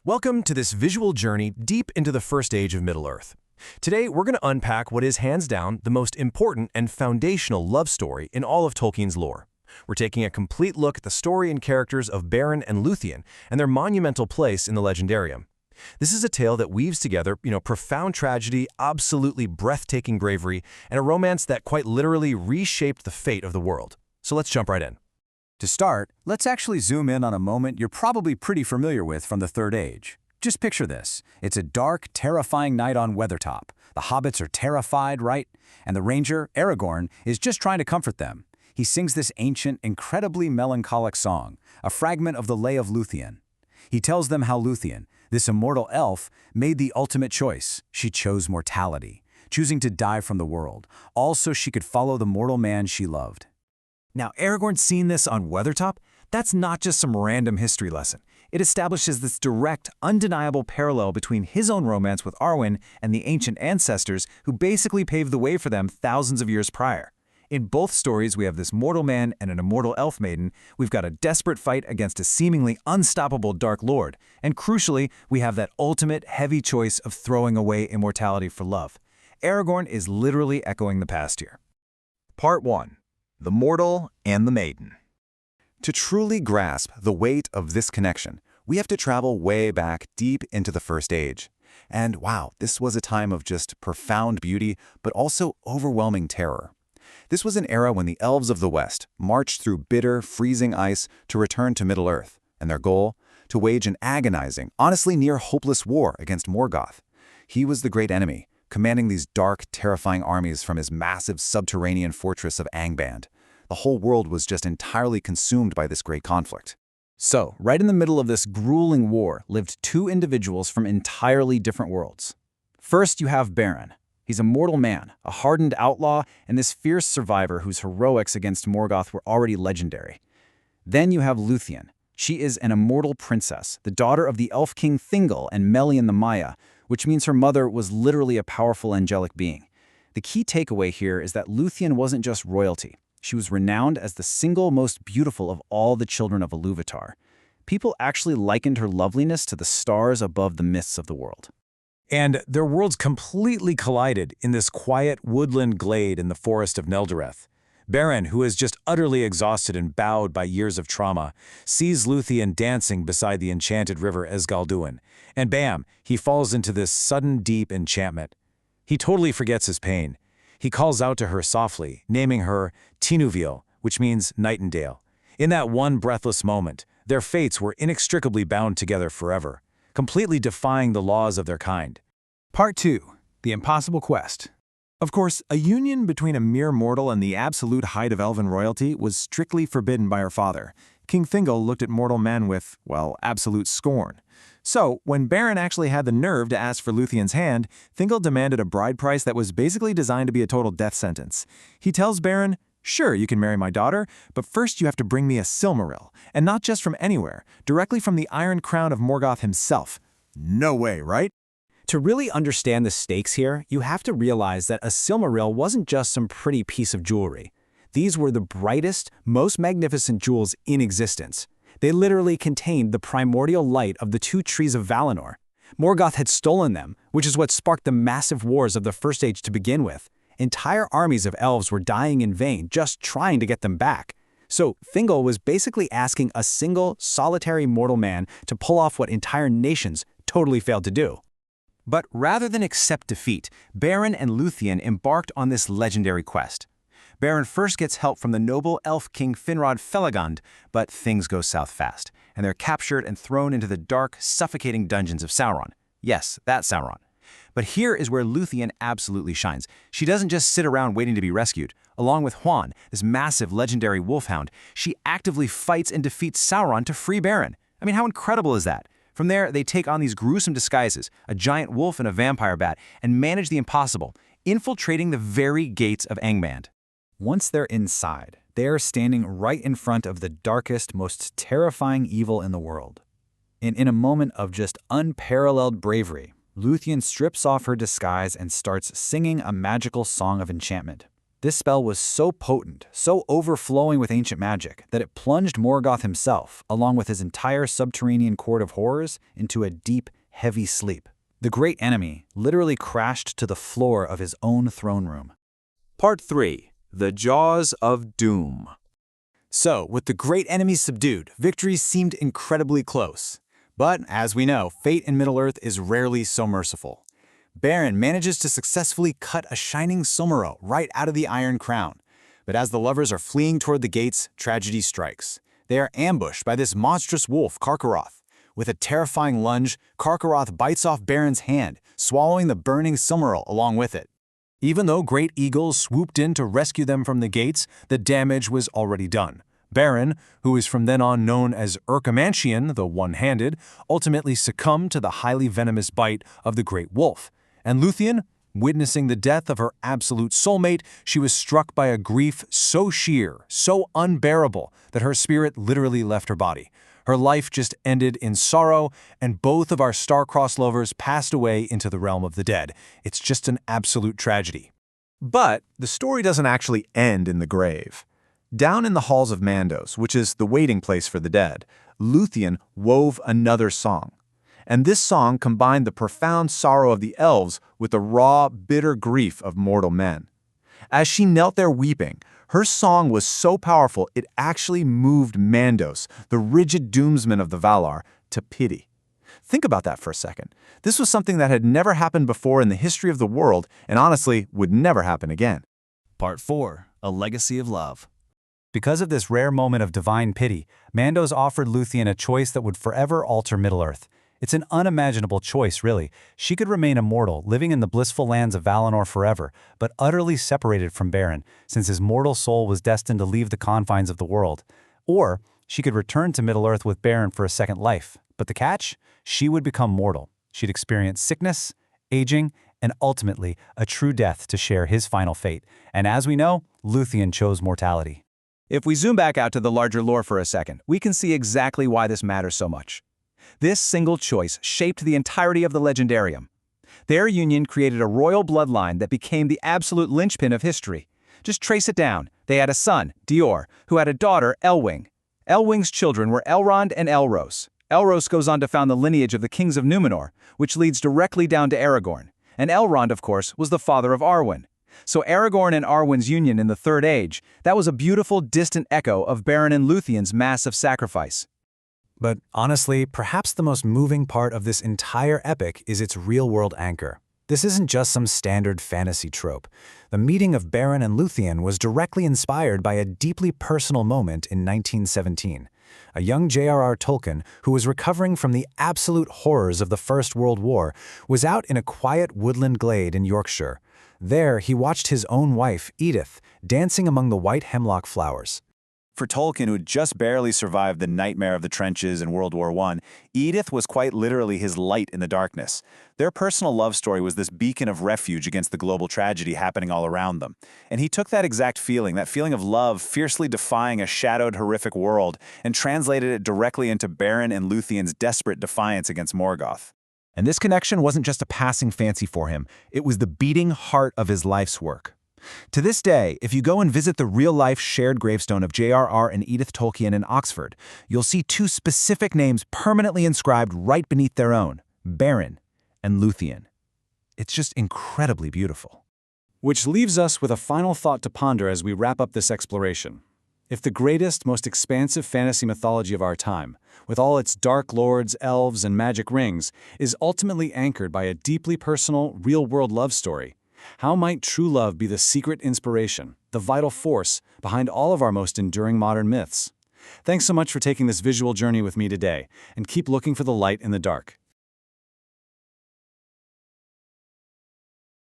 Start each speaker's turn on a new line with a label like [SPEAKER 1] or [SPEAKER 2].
[SPEAKER 1] Welcome to this visual journey deep into the first age of Middle-earth. Today, we're going to unpack what is hands down the most important and foundational love story in all of Tolkien's lore. We're taking a complete look at the story and characters of Beren and Lúthien and their monumental place in the legendarium. This is a tale that weaves together, profound tragedy, absolutely breathtaking bravery, and a romance that quite literally reshaped the fate of the world. So let's jump right in.
[SPEAKER 2] To start, let's actually zoom in on a moment you're probably pretty familiar with from the Third Age. Just picture this. It's a dark, terrifying night on Weathertop. The hobbits are terrified, right? And the ranger, Aragorn, is just trying to comfort them. He sings this ancient, incredibly melancholic song, a fragment of the Lay of Lúthien. He tells them how Lúthien, this immortal elf, made the ultimate choice. She chose mortality, choosing to die from the world, all so she could follow the mortal man she loved.
[SPEAKER 3] Now, Aragorn's seen this on Weathertop. That's not just some random history lesson. It establishes this direct, undeniable parallel between his own romance with Arwen and the ancient ancestors who basically paved the way for them thousands of years prior. In both stories, we have this mortal man and an immortal elf maiden. We've got a desperate fight against a seemingly unstoppable Dark Lord. And crucially, we have that ultimate, heavy choice of throwing away immortality for love. Aragorn is literally echoing the past here.
[SPEAKER 4] Part 1. The Mortal and the Maiden. To truly grasp the weight of this connection, we have to travel way back deep into the First Age. And wow, this was a time of just profound beauty, but also overwhelming terror. This was an era when the elves of the West marched through bitter, freezing ice to return to Middle-earth, and their goal? To wage an agonizing, honestly near-hopeless war against Morgoth. He was the great enemy, commanding these dark, terrifying armies from his massive subterranean fortress of Angband. The whole world was just entirely consumed by this great conflict.
[SPEAKER 2] So, right in the middle of this grueling war lived two individuals from entirely different worlds. First, you have Beren. He's a mortal man, a hardened outlaw, and this fierce survivor whose heroics against Morgoth were already legendary. Then you have Lúthien. She is an immortal princess, the daughter of the elf king Thingol and Melian the Maya, which means her mother was literally a powerful angelic being. The key takeaway here is that Lúthien wasn't just royalty. She was renowned as the single most beautiful of all the children of Ilúvatar. People actually likened her loveliness to the stars above the mists of the world.
[SPEAKER 3] And their worlds completely collided in this quiet woodland glade in the forest of Neldareth. Beren, who is just utterly exhausted and bowed by years of trauma, sees Lúthien dancing beside the enchanted river Esgalduin, and bam, he falls into this sudden deep enchantment. He totally forgets his pain. He calls out to her softly, naming her Tinuvil, which means nightingale. In that one breathless moment, their fates were inextricably bound together forever, completely defying the laws of their kind.
[SPEAKER 1] Part 2. The Impossible Quest. Of course, a union between a mere mortal and the absolute height of elven royalty was strictly forbidden by her father. King Thingol looked at mortal men with, well, absolute scorn. So, when Beren actually had the nerve to ask for Lúthien's hand, Thingol demanded a bride price that was basically designed to be a total death sentence. He tells Beren, "Sure, you can marry my daughter, but first you have to bring me a Silmaril, and not just from anywhere, directly from the Iron Crown of Morgoth himself." No way, right?
[SPEAKER 2] To really understand the stakes here, you have to realize that a Silmaril wasn't just some pretty piece of jewelry. These were the brightest, most magnificent jewels in existence. They literally contained the primordial light of the two trees of Valinor. Morgoth had stolen them, which is what sparked the massive wars of the First Age to begin with. Entire armies of elves were dying in vain just trying to get them back. So Thingol was basically asking a single, solitary mortal man to pull off what entire nations totally failed to do. But rather than accept defeat, Beren and Lúthien embarked on this legendary quest. Beren first gets help from the noble elf king Finrod Felagund, but things go south fast, and they're captured and thrown into the dark, suffocating dungeons of Sauron. Yes, that Sauron. But here is where Lúthien absolutely shines. She doesn't just sit around waiting to be rescued. Along with Huan, this massive legendary wolfhound, she actively fights and defeats Sauron to free Beren. I mean, how incredible is that? From there, they take on these gruesome disguises, a giant wolf and a vampire bat, and manage the impossible, infiltrating the very gates of Angband. Once they're inside, they are standing right in front of the darkest, most terrifying evil in the world. And in a moment of just unparalleled bravery, Lúthien strips off her disguise and starts singing a magical song of enchantment. This spell was so potent, so overflowing with ancient magic, that it plunged Morgoth himself, along with his entire subterranean court of horrors, into a deep, heavy sleep. The great enemy literally crashed to the floor of his own throne room.
[SPEAKER 3] Part 3. The Jaws of Doom.
[SPEAKER 2] So, with the great enemy subdued, victory seemed incredibly close. But, as we know, fate in Middle-earth is rarely so merciful. Beren manages to successfully cut a shining Silmaril right out of the Iron Crown. But as the lovers are fleeing toward the gates, tragedy strikes. They are ambushed by this monstrous wolf, Carcharoth. With a terrifying lunge, Carcharoth bites off Beren's hand, swallowing the burning Silmaril along with it.
[SPEAKER 1] Even though great eagles swooped in to rescue them from the gates, the damage was already done. Beren, who is from then on known as Urkamantian, the One-Handed, ultimately succumbed to the highly venomous bite of the great wolf. And Lúthien, witnessing the death of her absolute soulmate, she was struck by a grief so sheer, so unbearable, that her spirit literally left her body. Her life just ended in sorrow, and both of our star-crossed lovers passed away into the realm of the dead. It's just an absolute tragedy.
[SPEAKER 4] But the story doesn't actually end in the grave. Down in the halls of Mandos, which is the waiting place for the dead, Lúthien wove another song. And this song combined the profound sorrow of the elves with the raw, bitter grief of mortal men. As she knelt there weeping, her song was so powerful it actually moved Mandos, the rigid doomsman of the Valar, to pity. Think about that for a second. This was something that had never happened before in the history of the world, and honestly would never happen again.
[SPEAKER 2] Part 4. A Legacy of Love. Because of this rare moment of divine pity, Mandos offered Lúthien a choice that would forever alter Middle-earth. It's an unimaginable choice, really. She could remain immortal, living in the blissful lands of Valinor forever, but utterly separated from Beren, since his mortal soul was destined to leave the confines of the world. Or she could return to Middle-earth with Beren for a second life. But the catch? She would become mortal. She'd experience sickness, aging, and ultimately a true death to share his final fate. And as we know, Lúthien chose mortality.
[SPEAKER 3] If we zoom back out to the larger lore for a second, we can see exactly why this matters so much. This single choice shaped the entirety of the Legendarium. Their union created a royal bloodline that became the absolute linchpin of history. Just trace it down. They had a son, Dior, who had a daughter, Elwing. Elwing's children were Elrond and Elros. Elros goes on to found the lineage of the kings of Númenor, which leads directly down to Aragorn. And Elrond, of course, was the father of Arwen. So Aragorn and Arwen's union in the Third Age, that was a beautiful, distant echo of Beren and Lúthien's massive sacrifice.
[SPEAKER 2] But honestly, perhaps the most moving part of this entire epic is its real-world anchor. This isn't just some standard fantasy trope. The meeting of Beren and Lúthien was directly inspired by a deeply personal moment in 1917. A young J.R.R. Tolkien, who was recovering from the absolute horrors of the First World War, was out in a quiet woodland glade in Yorkshire. There, he watched his own wife, Edith, dancing among the white hemlock flowers.
[SPEAKER 4] For Tolkien, who had just barely survived the nightmare of the trenches in World War I, Edith was quite literally his light in the darkness. Their personal love story was this beacon of refuge against the global tragedy happening all around them. And he took that exact feeling, that feeling of love fiercely defying a shadowed, horrific world, and translated it directly into Beren and Lúthien's desperate defiance against Morgoth. And this connection wasn't just a passing fancy for him, it was the beating heart of his life's work. To this day, if you go and visit the real-life shared gravestone of J.R.R. and Edith Tolkien in Oxford, you'll see two specific names permanently inscribed right beneath their own, Beren and Lúthien. It's just incredibly beautiful.
[SPEAKER 2] Which leaves us with a final thought to ponder as we wrap up this exploration. If the greatest, most expansive fantasy mythology of our time, with all its dark lords, elves, and magic rings, is ultimately anchored by a deeply personal, real-world love story, how might true love be the secret inspiration, the vital force behind all of our most enduring modern myths? Thanks so much for taking this visual journey with me today, and keep looking for the light in the dark.